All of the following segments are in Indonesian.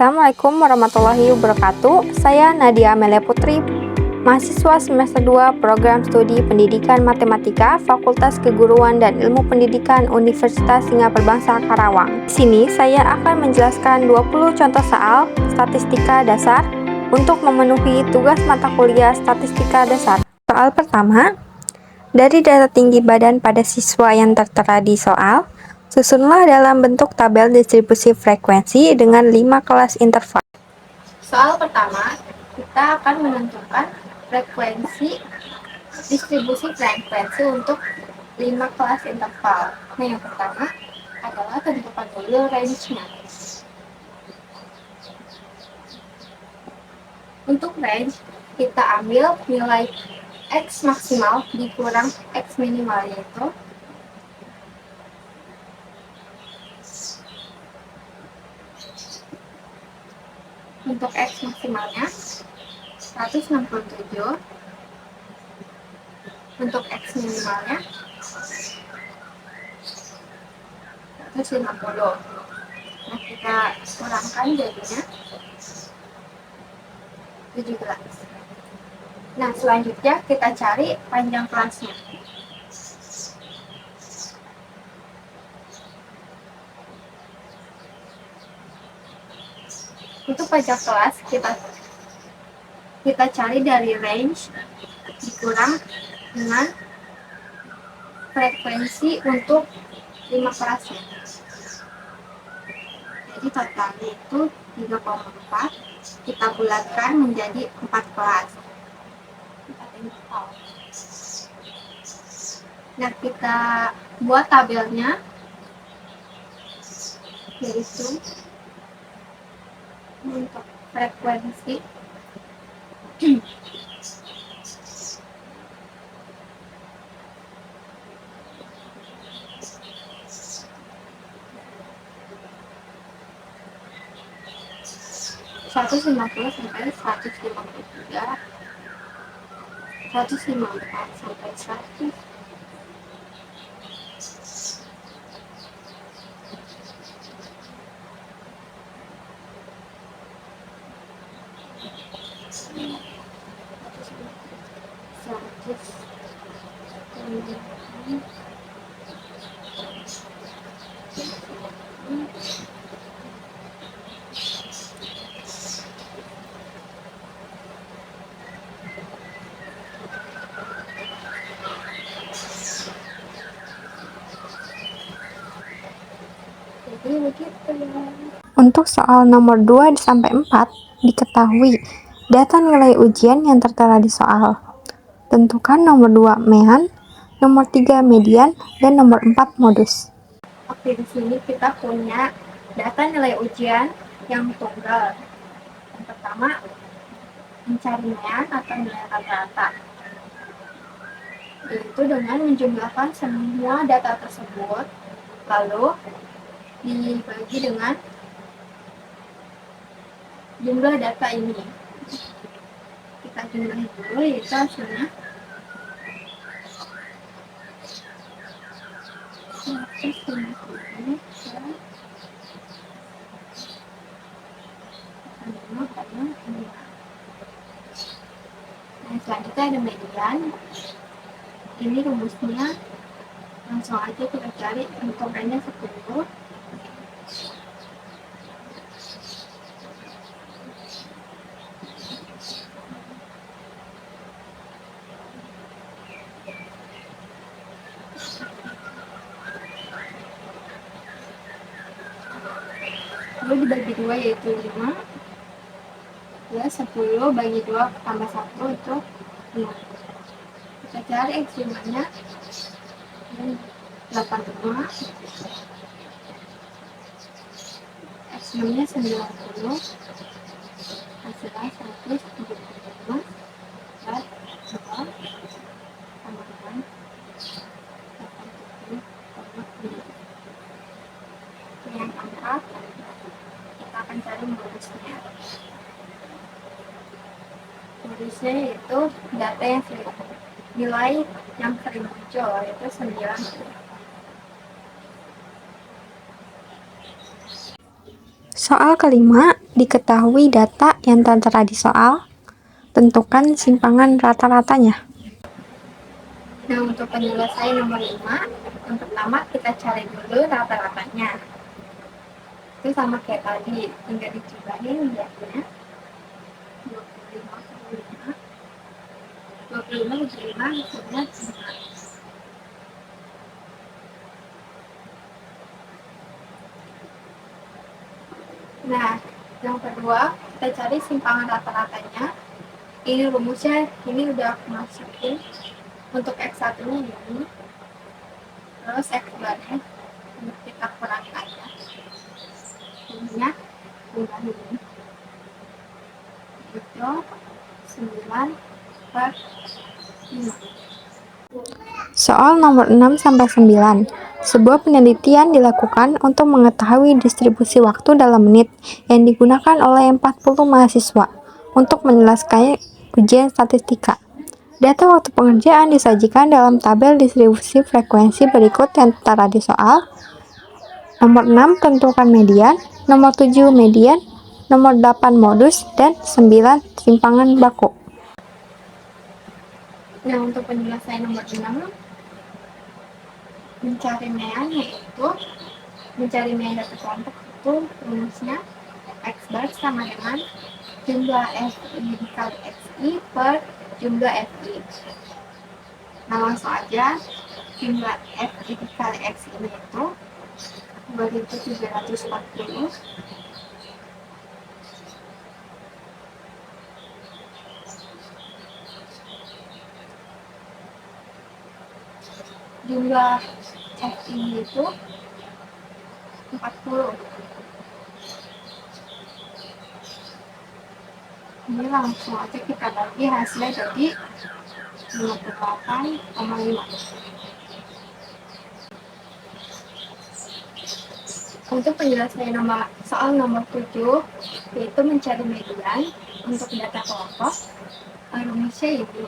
Assalamualaikum warahmatullahi wabarakatuh. Saya Nadia Amelia Putri, mahasiswa semester 2 Program Studi Pendidikan Matematika Fakultas Keguruan dan Ilmu Pendidikan Universitas Singapura Bangsa Karawang. Di sini saya akan menjelaskan 20 contoh soal statistika dasar untuk memenuhi tugas mata kuliah statistika dasar. Soal pertama, dari data tinggi badan pada siswa yang tertera di soal, susunlah dalam bentuk tabel distribusi frekuensi dengan 5 kelas interval. Soal pertama, kita akan menentukan distribusi frekuensi untuk 5 kelas interval. Nah, yang pertama adalah tentukan dulu range-nya. Untuk range, kita ambil nilai X maksimal dikurang X minimal, yaitu untuk X maksimalnya 167, untuk X minimalnya 150. Nah, kita kurangkan jadinya 17. Nah, selanjutnya kita cari panjang kelasnya. Untuk panjang kelas kita cari dari range dikurang dengan frekuensi untuk 5 kelasnya. Jadi totalnya itu 3,4, kita bulatkan menjadi 4 kelas. Nah, kita buat tabelnya, yaitu untuk frekuensi (150 sampai 153, 154 sampai 100, Untuk soal nomor 2 sampai 4, diketahui data nilai ujian yang tertera di soal. Tentukan nomor 2 mean, nomor 3 median, dan nomor 4 modus. Oke, di sini kita punya data nilai ujian yang tunggal. Yang pertama, mencari mean atau nilai rata-rata, yaitu dengan menjumlahkan semua data tersebut, lalu dibagi dengan jumlah data ini. Kita jumlahin dulu, yaitu hasilnya 150 Nah, selanjutnya ada median. Ini rumusnya langsung aja kita cari, untuk n-nya 10. Lalu dibagi 2, yaitu 5. Ya, 10 bagi 2 tambah 1 itu 5. Kita cari X5-nya 85, X6-nya 90, hasilnya 175, dan 2 tambah 6, 87,5. Yang keempat, kita akan cari modusnya. Modusnya yaitu data yang nilai yang sering muncul, yaitu 9. Soal kelima, diketahui data yang tertera di soal, tentukan simpangan rata-ratanya. Nah, untuk penyelesaian nomor 5, yang pertama kita cari dulu rata-ratanya. Itu sama kayak tadi, tinggal dicobain lihatnya. 25 hasilnya 5. Nah, yang kedua, kita cari simpangan rata-ratanya. Ini rumusnya, ini udah aku masukin. Untuk X1-nya ini, terus X2-nya kita kurangi aja. Jadinya, ini. Itu 9/5. Soal nomor 6-9. Sebuah penelitian dilakukan untuk mengetahui distribusi waktu dalam menit yang digunakan oleh 40 mahasiswa untuk menyelesaikan ujian statistika. Data waktu pengerjaan disajikan dalam tabel distribusi frekuensi berikut yang tertera di soal. Nomor 6 tentukan median, nomor 7 median, nomor 8 modus, dan 9 simpangan baku. Nah, untuk penyelesaian nomor 6, mencari median yaitu mencari median data kelompok itu rumusnya X bar sama dengan jumlah FI dikali XI per jumlah FI. Nah, langsung aja jumlah FI dikali XI itu 2340 jumlah FI itu 40. Ini langsung aja kita bagi hasilnya jadi 58,5. Untuk penyelesaian soal nomor 7, yaitu mencari median untuk data kelompok, rumusnya ini.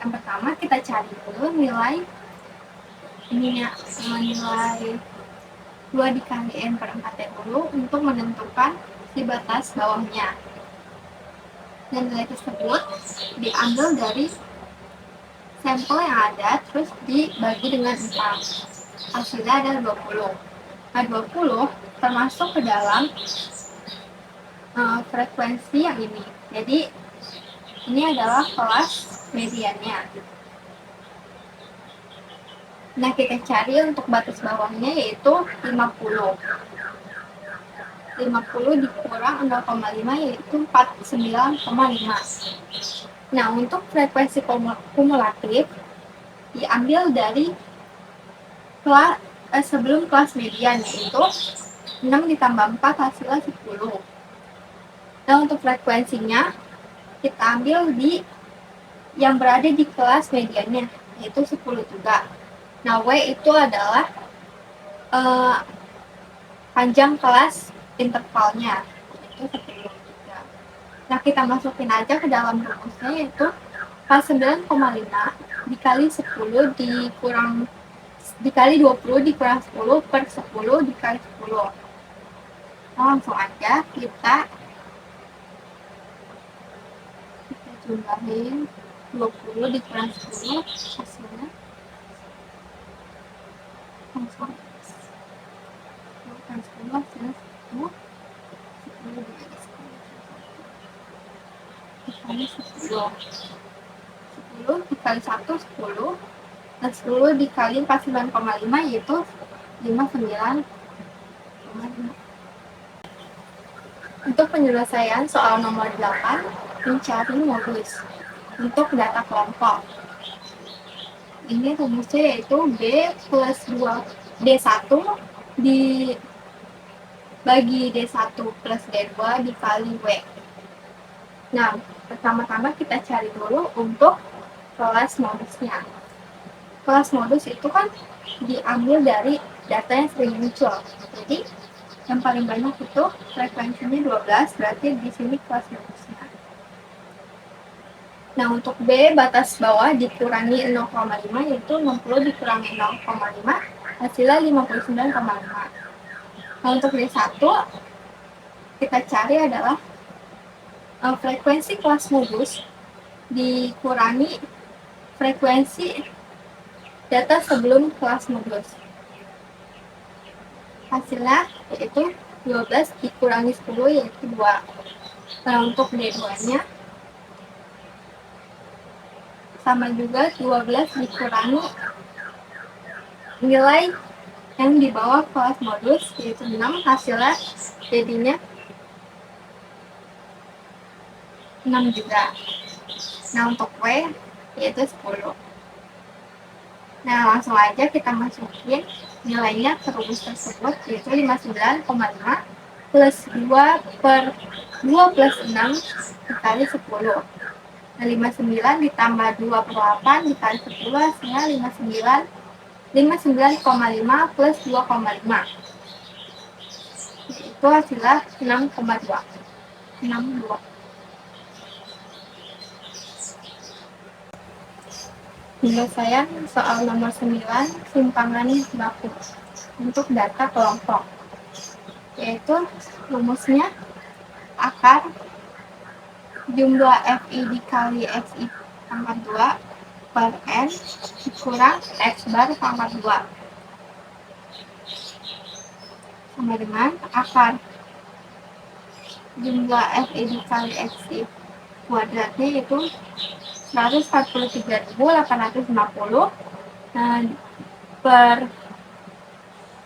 Yang pertama kita cari dulu nilai 2 dikali N per 4 dulu untuk menentukan si batas bawahnya. Dan nilai tersebut diambil dari sampel yang ada, terus dibagi dengan 4. Hasilnya ada 20. Nah, 20 termasuk ke dalam frekuensi yang ini. Jadi, ini adalah kelas mediannya. Nah, kita cari untuk batas bawahnya yaitu 50. 50 dikurang 0,5 yaitu 49,5. Nah, untuk frekuensi kumulatif diambil dari sebelum kelas median yaitu 6 ditambah 4 hasilnya 10. Nah, untuk frekuensinya kita ambil di yang berada di kelas mediannya yaitu 10 juga. Nah, W itu adalah panjang kelas intervalnya itu 10 juga. Nah, kita masukin aja ke dalam rumusnya yaitu K9,5 dikali 10 dikali 20 dikurang 10 per 10 dikali 10. Nah, langsung aja kita jumlahin 20 dikurang 10 hasilnya langsung 10 hasilnya 10 dikali 10 dikali 1 10 dan 10 dikali 49,5 yaitu 59,5. Untuk penyelesaian soal nomor 8, mencari modus untuk data kelompok. Ini rumusnya yaitu B plus 2 D1 dibagi D1 plus D2 dikali W. Nah, pertama-tama kita cari dulu untuk kelas modusnya. Kelas modus itu kan diambil dari data yang sering muncul. Jadi, yang paling banyak itu frekuensinya 12, berarti di sini kelas modusnya. Nah, untuk B batas bawah dikurangi 0,5 yaitu 60 dikurangi 0,5 hasilnya 59,5. Nah, untuk D1 kita cari adalah frekuensi kelas modus dikurangi frekuensi data sebelum kelas modus. Hasilnya yaitu 12 dikurangi 10 yaitu 2. Nah, untuk D2-nya sama juga 12 dikurangi nilai yang di bawah kelas modus yaitu 6, hasilnya jadinya 6 juga. Nah, untuk W yaitu 10. Nah, langsung aja kita masukin nilainya ke rumus tersebut yaitu 59,5 plus 2 per 2 plus 6 dikali 10. Nah, 59 ditambah 2 per 8 dikali 10 hasilnya 59,5 plus 2,5. Itu hasilnya 6,2. 62. Penyelesaian soal nomor 9, simpangan baku untuk data kelompok, yaitu rumusnya akar jumlah FI dikali XI pangkat 2 per N dikurang X bar pangkat 2 sama dengan akar jumlah FI dikali XI kuadratnya itu 143.850 per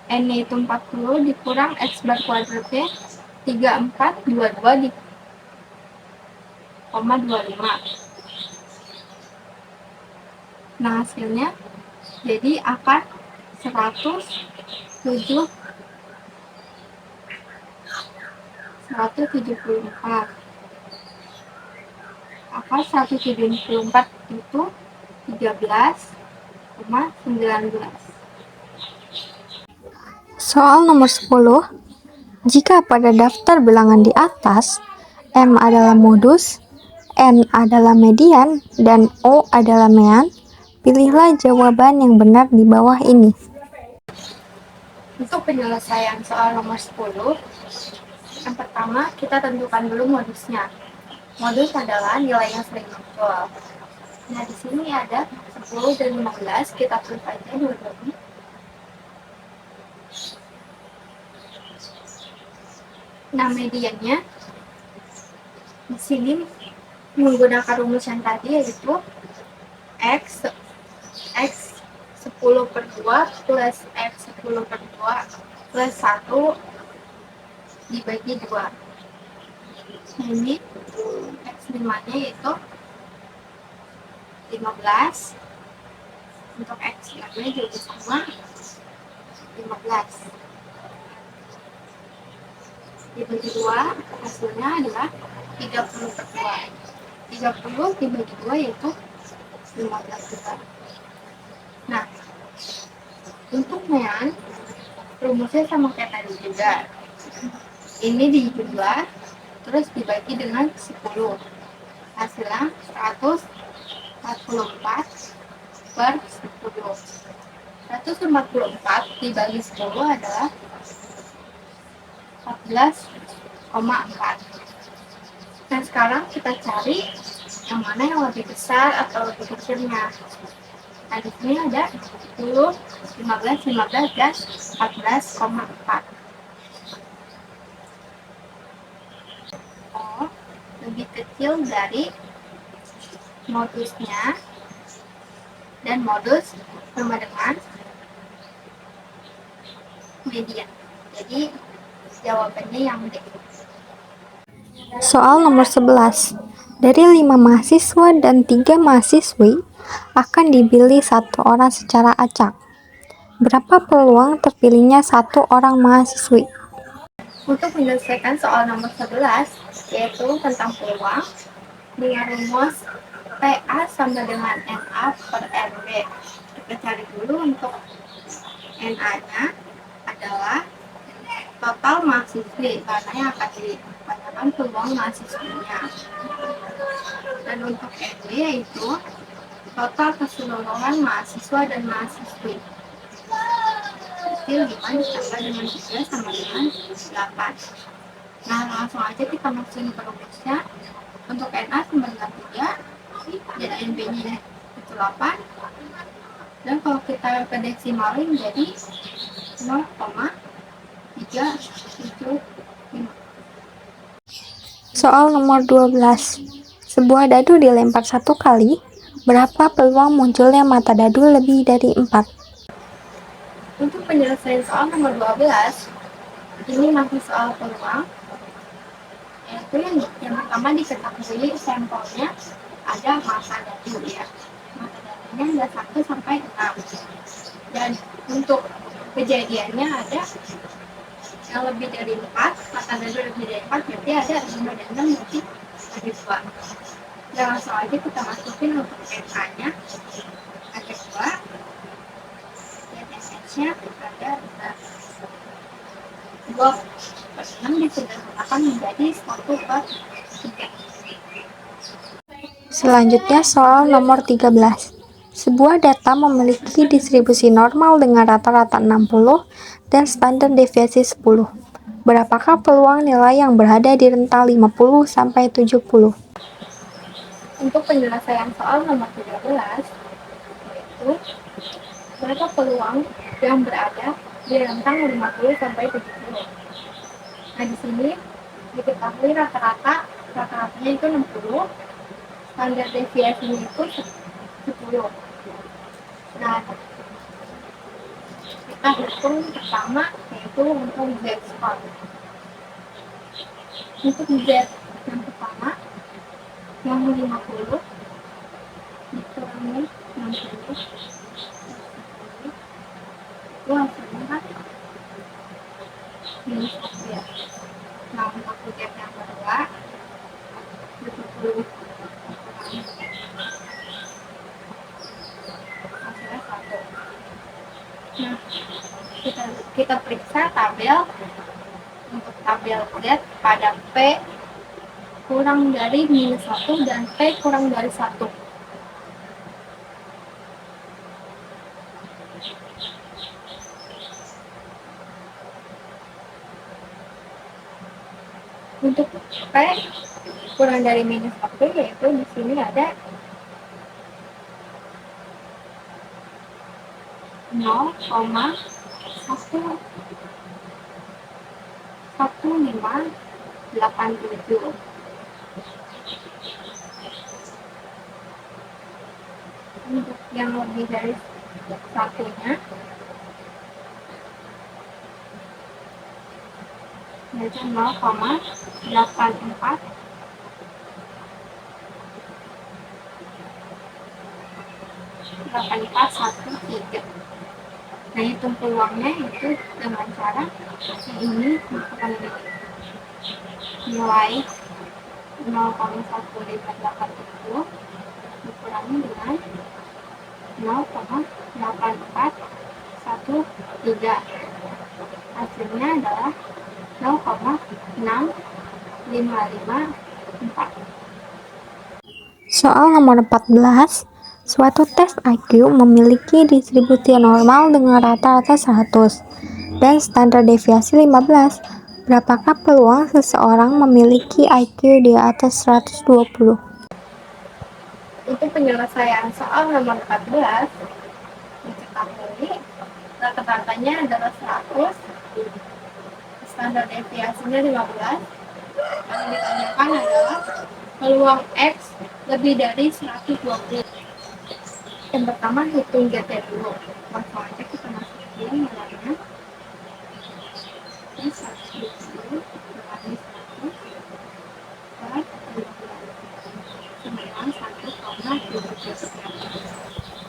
N itu 40 dikurang X bar kuadratnya 3422 di 0,25. Nah, hasilnya jadi akar 174. Akar 174 itu 13,19. Soal nomor 10. Jika pada daftar bilangan di atas M adalah modus, N adalah median, dan O adalah mean, pilihlah jawaban yang benar di bawah ini. Untuk penyelesaian soal nomor 10, yang pertama kita tentukan dulu modusnya. Modus adalah nilai yang sering muncul. Nah, di sini ada 10 dan 15, kita print aja dua-duanya. Nah, mediannya di sini menggunakan rumus yang tadi yaitu X 10 per 2 plus X 10 per 2 plus 1 dibagi 2. Nah, ini X5 nya yaitu 15. Untuk X6 nya juga sama 15 dibagi 2, hasilnya adalah 30 per 2. 30 dibagi 2 yaitu 15 juga. Nah, untuk mean rumusnya sama kayak tadi juga. Ini dijumlah terus dibagi dengan 10. Hasilnya 144 per 10. 144 dibagi 10 adalah 14,4. Dan sekarang kita cari yang mana yang lebih besar atau lebih kecilnya. Nah, di sini ada 10, 15, 15, dan 14,4. Oh, lebih kecil dari modusnya, dan modus sama dengan median. Jadi jawabannya yang D. Soal nomor 11. Dari 5 mahasiswa dan 3 mahasiswi akan dipilih 1 orang secara acak. Berapa peluang terpilihnya 1 orang mahasiswi? Untuk menyelesaikan soal nomor 11, yaitu tentang peluang, dengan rumus PA sama dengan NA per RB. Kita cari dulu untuk NA-nya adalah total mahasiswi, karena yang akan ditanyakan peluang mahasiswinya. Dan untuk NB yaitu total keseluruhan mahasiswa dan mahasiswi. Hasil 5 ditambah dengan 3 sama dengan 8. Nah, langsung aja kita masukin ke rumusnya. Untuk Na 93 dan NB-nya itu 8. Dan kalau kita ke desimalin jadi 0,375. Soal nomor 12. Sebuah dadu dilempar satu kali, berapa peluang munculnya mata dadu lebih dari 4? Untuk penyelesaian soal nomor 12, ini masih soal peluang, yaitu yang pertama diketahui sampelnya ada mata dadu ya. Mata dadunya ada 1 sampai 6. Dan untuk kejadiannya ada yang lebih dari 4, mata dadu lebih dari 4, berarti ada 5 dan 6 berarti ada 2. Dan langsung aja kita masukin untuk NA-nya ada 2, dan SS-nya ada 2/6 disederhanakan menjadi 1/3. Selanjutnya soal nomor 13. Sebuah data memiliki distribusi normal dengan rata-rata 60 dan standar deviasi 10. Berapakah peluang nilai yang berada di rentang 50 sampai 70? Untuk penyelesaian soal nomor 13, yaitu berapa peluang yang berada di rentang 50 sampai 70. Nah, di sini diketahui rata-ratanya itu 60, standar deviasinya itu 10. Nah, kita hitung pertama yaitu untuk Z score. Untuk Z yang pertama yang 50 dikurangi 60 itu hasilnya kan minus 1 ya. Nah, untuk Z yang kedua 70 hasilnya 1. Nah, kita periksa tabel. Untuk tabel Z pada P kurang dari minus 1 dan P kurang dari 1. Untuk P kurang dari minus 1 yaitu di sini ada 0,1587. Untuk yang lebih dari satunya yaitu 0,84 8413. Nah, hitung peluangnya itu dengan cara ini masukkan nilai 0,1580 dikurangi dengan 0,8413. Hasilnya adalah 0,6554. Soal nomor 14. Suatu tes IQ memiliki distribusi normal dengan rata-rata 100 dan standar deviasi 15. Berapakah peluang seseorang memiliki IQ di atas 120? Untuk penyelesaian soal nomor 14, diketahui rata-ratanya adalah 100, standar deviasinya 15. Yang ditanyakan adalah peluang X lebih dari 120. Yang pertama hitung GT dulu. Langsung aja kita masukin nilainya. Ini 120 dikali 100 per 1,7.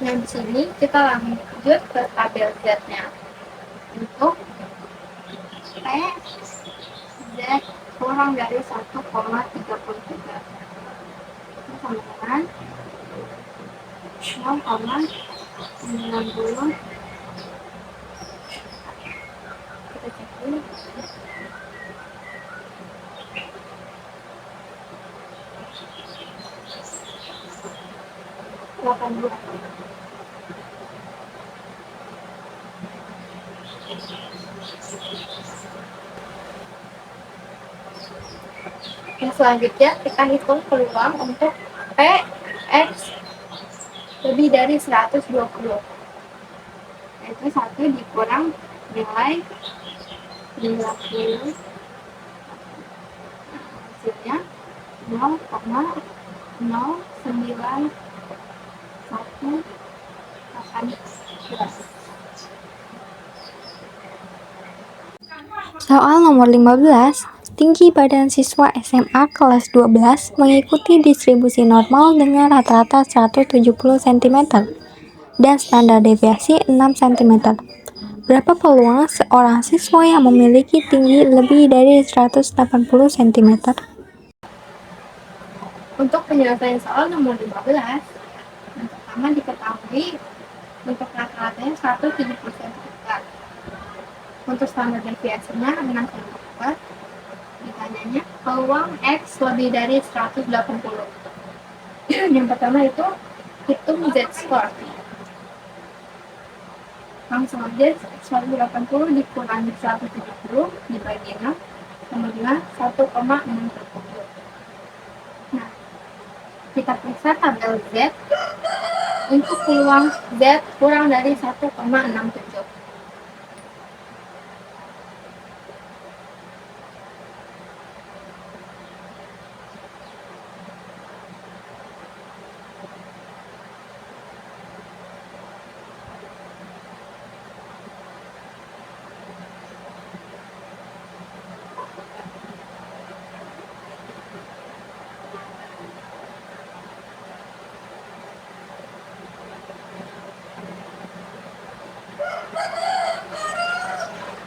Nah, di sini kita lanjut ke tabel Z-nya. Untuk T Z kurang dari 1,33. Ini sama dengan 0,90. Kita cek dulu. 80. Yang selanjutnya kita hitung peluang untuk P X lebih dari 120, yaitu 1 dikurang nilai 50, hasilnya 0,0918. Soal nomor 15, tinggi badan siswa SMA kelas 12 mengikuti distribusi normal dengan rata-rata 170 cm dan standar deviasi 6 cm. Berapa peluang seorang siswa yang memiliki tinggi lebih dari 180 cm? Untuk penyelesaian soal nomor 15, yang pertama diketahui untuk rata-ratanya 170 cm. Untuk standar deviasinya 6 cm. Ditanyanya peluang X lebih dari 180. Yang pertama itu hitung Z-score. Langsung aja 180 dikurangi 170 dibagi 6 sama dengan 1,670. Nah, kita periksa tabel Z. Untuk peluang Z kurang dari 1,67.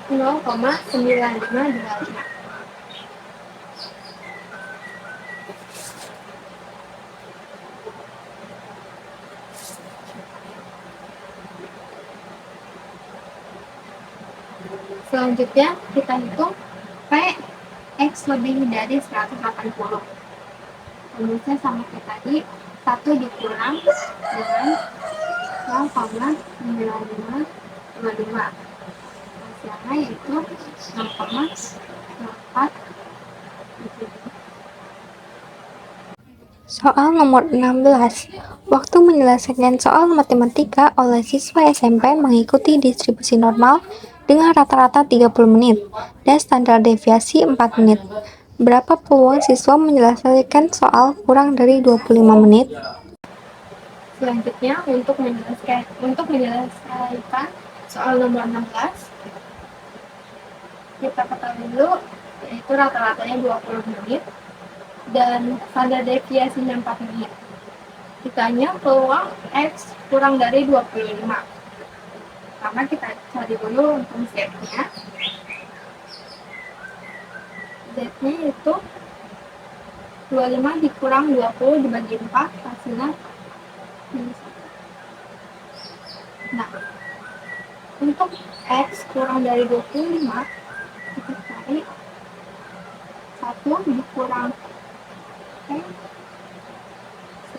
Nol koma 9525. Selanjutnya kita hitung P X lebih dari 180. Rumusnya sama kayak tadi, 1 dikurang dengan 0,9525. Hasilnya yaitu 0,4. Soal nomor 16. Waktu menyelesaikan soal matematika oleh siswa SMP mengikuti distribusi normal dengan rata-rata 30 menit dan standar deviasi 4 menit. Berapa peluang siswa menyelesaikan soal kurang dari 25 menit? Selanjutnya untuk menyelesaikan soal nomor 16, kita ketahui dulu yaitu rata-ratanya 20 menit dan standar deviasinya 4 menit. Ditanya peluang X kurang dari 25. Pertama kita cari dulu untuk Z-nya. Z-nya itu 25 dikurang 20 dibagi 4, hasilnya minus 1. Nah, untuk X kurang dari 25, kita cari 1 dikurang X,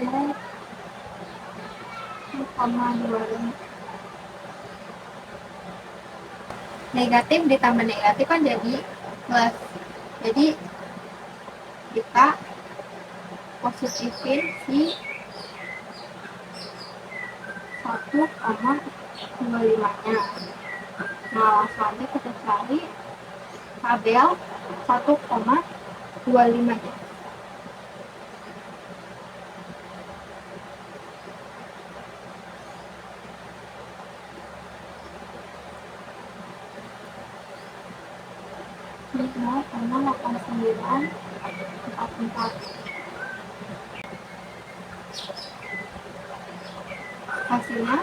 0,25. Negatif ditambah negatif kan jadi plus. Jadi kita positifin si 1,25-nya. Nah, langsung aja kita cari tabel 1,25-nya. Ini 0,8944. Hasilnya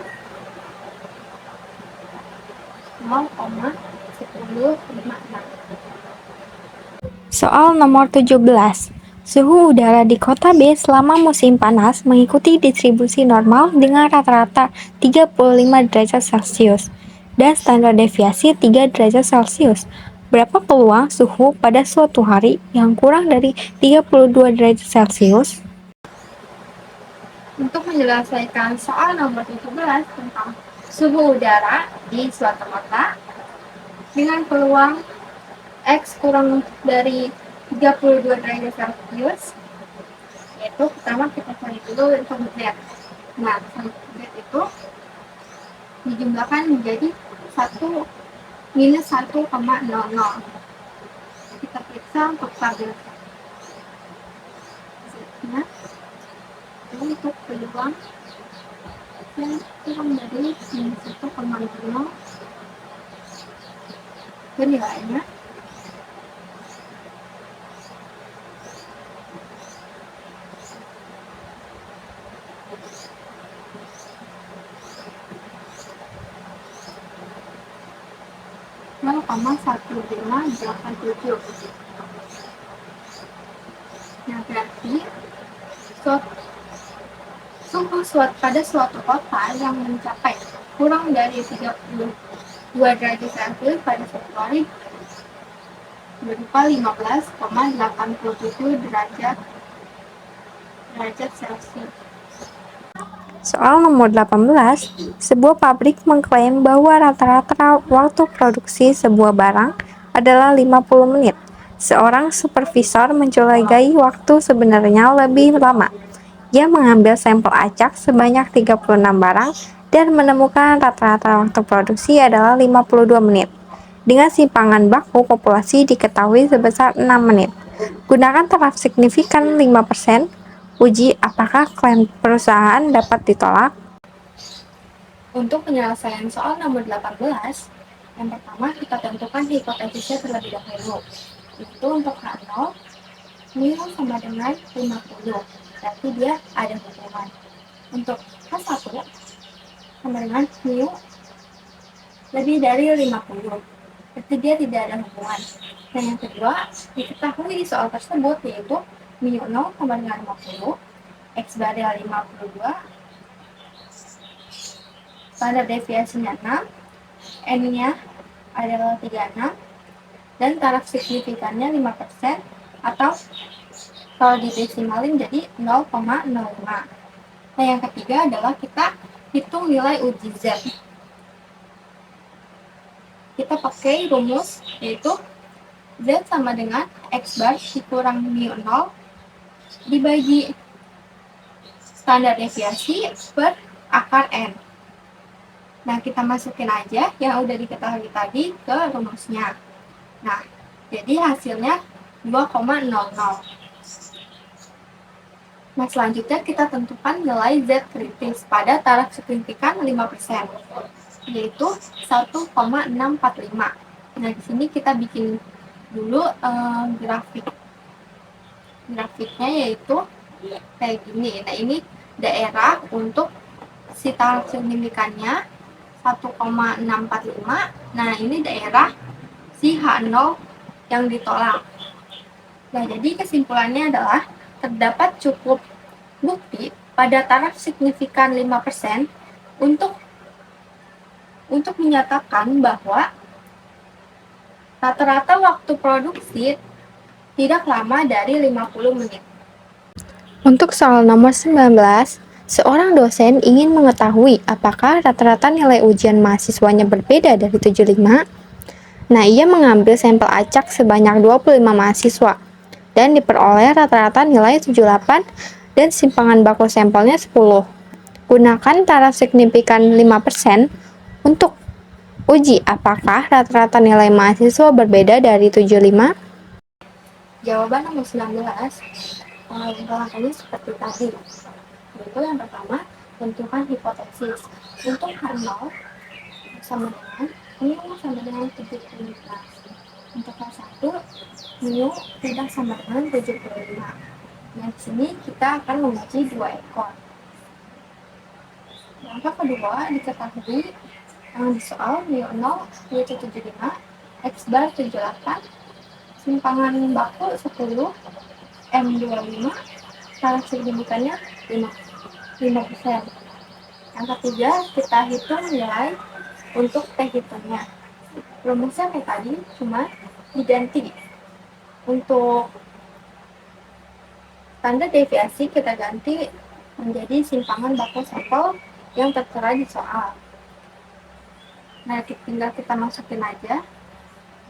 0,1056. Soal nomor 17. Suhu udara di kota B selama musim panas mengikuti distribusi normal dengan rata-rata 35 derajat Celcius dan standar deviasi 3 derajat Celcius. Berapa peluang suhu pada suatu hari yang kurang dari 32 derajat Celcius? Untuk menyelesaikan soal nomor 17 tentang suhu udara di suatu kota dengan peluang X kurang dari 32 derajat Celcius, yaitu pertama kita cari dulu untuk Z. Nah, Z itu dijumlahkan menjadi 1 minus 1,00. Kita periksa untuk tabel Z-nya. Untuk peluang yang kurang dari minus 1,00 nilainya (0,1587). Nah, berarti pada suatu kota yang mencapai kurang dari 32 derajat Celcius pada suatu hari berupa 15,87 derajat Celcius. Soal nomor 18, sebuah pabrik mengklaim bahwa rata-rata waktu produksi sebuah barang adalah 50 menit. Seorang supervisor mencurigai waktu sebenarnya lebih lama. Ia mengambil sampel acak sebanyak 36 barang dan menemukan rata-rata waktu produksi adalah 52 menit. Dengan simpangan baku populasi diketahui sebesar 6 menit. Gunakan taraf signifikan 5%. Uji apakah klaim perusahaan dapat ditolak. Untuk penyelesaian soal nomor 18, yang pertama kita tentukan hipotesisnya terlebih dahulu. Itu untuk H0, mu sama dengan 50, berarti dia ada hubungan. Untuk H1 sama dengan mu lebih dari 50, berarti dia tidak ada hubungan. Dan yang kedua, diketahui di soal tersebut yaitu mu 0 sama dengan 50, X bar 52, standar deviasinya 6, N-nya adalah 36, dan taraf signifikannya 5%, atau kalau didesimalin jadi 0,05. Nah, yang ketiga adalah kita hitung nilai uji Z. Kita pakai rumus yaitu Z sama dengan X bar dikurang mu 0 dibagi standar deviasi per akar N. Nah, kita masukin aja yang udah diketahui tadi ke rumusnya. Nah, jadi hasilnya 2,00. Nah, selanjutnya kita tentukan nilai Z kritis pada taraf signifikan 5%, yaitu 1,645. Nah, di sini kita bikin dulu grafiknya yaitu kayak gini. Nah, ini daerah untuk si taraf signifikannya 1,645. Nah, ini daerah si H0 yang ditolak. Nah, jadi kesimpulannya adalah terdapat cukup bukti pada taraf signifikan 5% untuk menyatakan bahwa rata-rata waktu produksi tidak lama dari 50 menit. Untuk soal nomor 19, seorang dosen ingin mengetahui apakah rata-rata nilai ujian mahasiswanya berbeda dari 75. Nah, ia mengambil sampel acak sebanyak 25 mahasiswa dan diperoleh rata-rata nilai 78 dan simpangan baku sampelnya 10. Gunakan taraf signifikan 5% untuk uji apakah rata-rata nilai mahasiswa berbeda dari 75. Jawaban nomor 19 barangkali seperti tadi. Yaitu yang pertama, tentukan hipotesis. Untuk H0 sama dengan mu sama dengan 75. Untuk H1, mu tidak sama dengan 75. Nah, di sini kita akan menguji 2 ekor. Langkah kedua diketahui di soal mu 0 yaitu 75, X bar 78, simpangan baku 10, M25, taraf signifikannya 5%. Yang ketiga, kita hitung nilai untuk T hitungnya. Rumusnya kayak tadi, cuma diganti. Untuk standar deviasi kita ganti menjadi simpangan baku sampel yang tertera di soal. Nah, tinggal kita masukin aja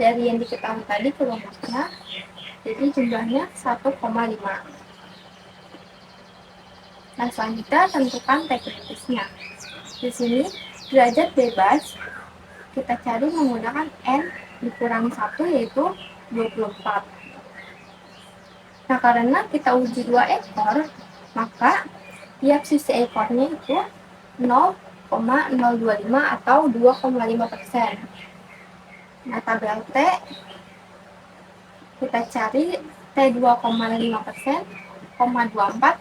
dari yang diketahui tadi ke rumusnya. jadi jumlahnya 1,5. Nah, selanjutnya tentukan T kritisnya. Di sini derajat bebas kita cari menggunakan N dikurangi 1, yaitu 24. Nah, karena kita uji 2 ekor, maka tiap sisi ekornya itu 0,025 atau 2,5%. Nah, tabel T kita cari T 2,5%, 24,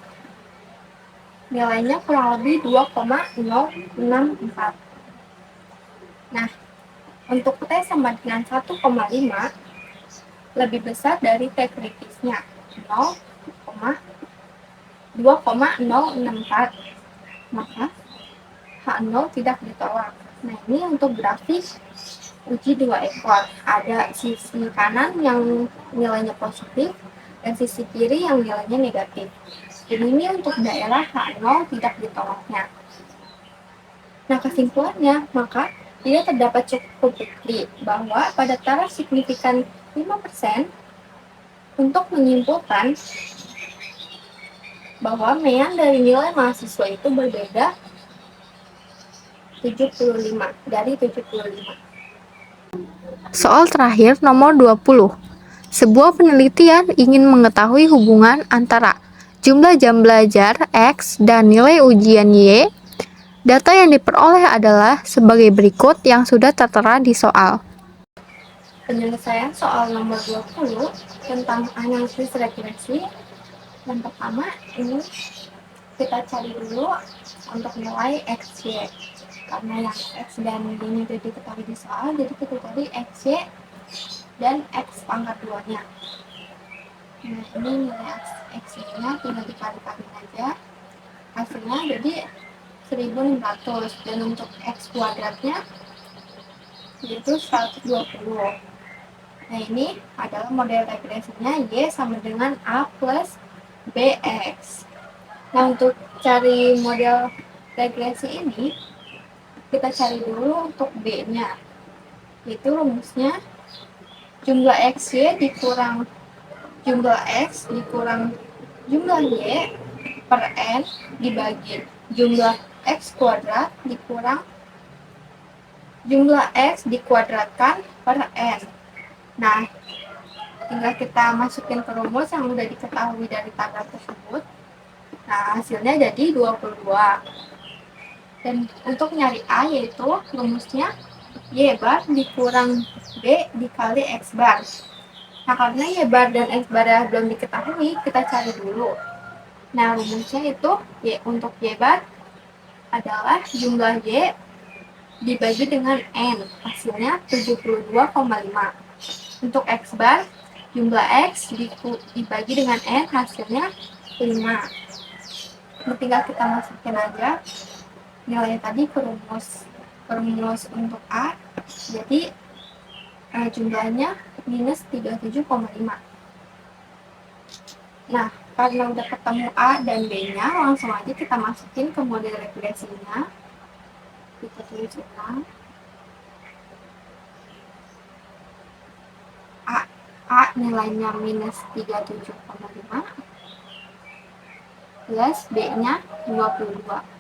nilainya kurang lebih 2,064. Nah, untuk T sama dengan 1,5 lebih besar dari T kritisnya 2,064, maka H0 tidak ditolak. Nah, ini untuk grafik uji 2 ekor. Ada sisi kanan yang nilainya positif dan sisi kiri yang nilainya negatif. Jadi ini untuk daerah H0 tidak ditolaknya. Nah, kesimpulannya, maka tidak terdapat cukup bukti bahwa pada taraf signifikan 5% untuk menyimpulkan bahwa mean dari nilai mahasiswa itu berbeda 75 dari 75. Soal terakhir nomor 20. Sebuah penelitian ingin mengetahui hubungan antara jumlah jam belajar X dan nilai ujian Y. Data yang diperoleh adalah sebagai berikut yang sudah tertera di soal. Penyelesaian soal nomor 20 tentang analisis regresi. Yang pertama, ini kita cari dulu untuk nilai X, Y. Karena yang X dan Y-nya sudah diketahui di soal, jadi kita cari X, Y, dan X pangkat 2-nya. Nah, ini nilai X, Y-nya tinggal dikali-kali aja. Hasilnya jadi 1600, dan untuk X kuadratnya yaitu 120. Nah, ini adalah model regresinya Y sama dengan A plus BX. Nah, untuk cari model regresi ini, kita cari dulu untuk B-nya. Yaitu rumusnya jumlah XY dikurang jumlah X dikurang jumlah Y per N dibagi jumlah X kuadrat dikurang jumlah X dikuadratkan per N. Nah, tinggal kita masukin ke rumus yang sudah diketahui dari tabel tersebut. Nah, hasilnya jadi 22. Dan untuk nyari A yaitu rumusnya Y bar dikurang B dikali X bar. Nah, karena Y bar dan X bar belum diketahui, kita cari dulu. Nah, rumusnya itu untuk Y bar adalah jumlah Y dibagi dengan N, hasilnya 72,5. Untuk X bar, jumlah X dibagi dengan N, hasilnya 5. Nah, tinggal kita masukin aja nilai tadi ke rumus untuk A, jadi jumlahnya minus 37,5. Nah, karena udah ketemu A dan B-nya, langsung aja kita masukin ke model regresinya. Kita tulis ulang. A nilainya minus 37,5 plus B-nya 22.